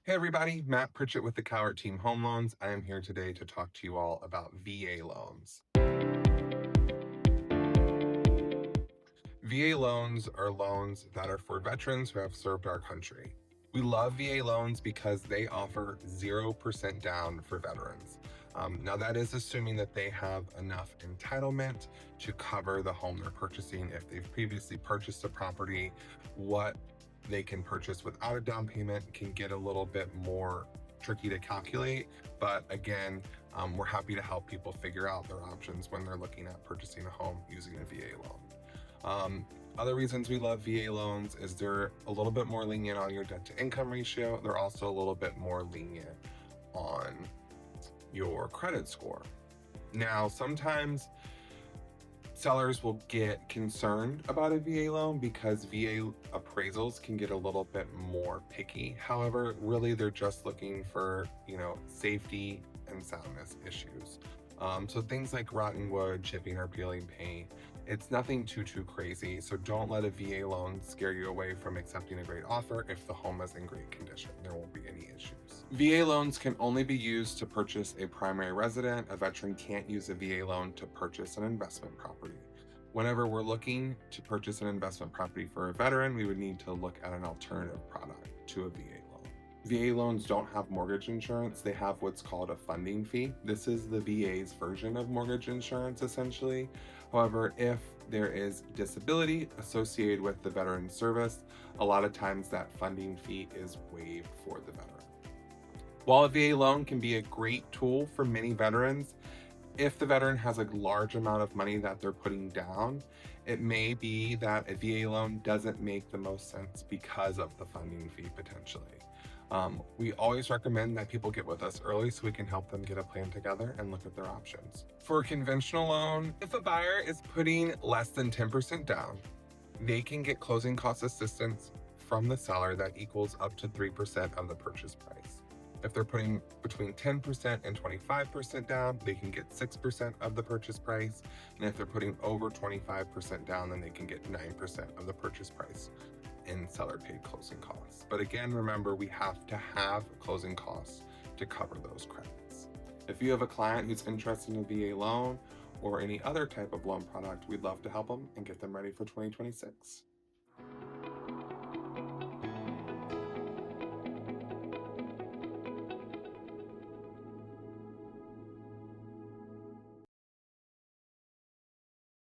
Hey everybody, Matt Pritchett with the Cowart Team Home Loans. I am here today to talk to you all about VA loans. VA loans are loans that are for veterans who have served our country. We love VA loans because they offer 0% down for veterans. Now, that is assuming that they have enough entitlement to cover the home they're purchasing. If they've previously purchased a property, what they can purchase without a down payment can get a little bit more tricky to calculate. But again, we're happy to help people figure out their options when they're looking at purchasing a home using a VA loan. Other reasons we love VA loans is they're a little bit more lenient on your debt to income ratio. They're also a little bit more lenient on your credit score. Now, sometimes sellers will get concerned about a VA loan because VA appraisals can get a little bit more picky. However, really they're just looking for, safety and soundness issues. So things like rotten wood, chipping or peeling paint, it's nothing too crazy. So don't let a VA loan scare you away from accepting a great offer if the home is in great condition. There won't be any issues. VA loans can only be used to purchase a primary resident. A veteran can't use a VA loan to purchase an investment property. Whenever we're looking to purchase an investment property for a veteran, we would need to look at an alternative product to a VA loan. VA loans don't have mortgage insurance. They have what's called a funding fee. This is the VA's version of mortgage insurance, essentially. However, if there is disability associated with the veteran service, a lot of times that funding fee is waived for the veteran. While a VA loan can be a great tool for many veterans, if the veteran has a large amount of money that they're putting down, it may be that a VA loan doesn't make the most sense because of the funding fee potentially. We always recommend that people get with us early so we can help them get a plan together and look at their options. For a conventional loan, if a buyer is putting less than 10% down, they can get closing cost assistance from the seller that equals up to 3% of the purchase price. If they're putting between 10% and 25% down, they can get 6% of the purchase price. And if they're putting over 25% down, then they can get 9% of the purchase price in seller paid closing costs. But again, remember, we have to have closing costs to cover those credits. If you have a client who's interested in a VA loan or any other type of loan product, we'd love to help them and get them ready for 2026.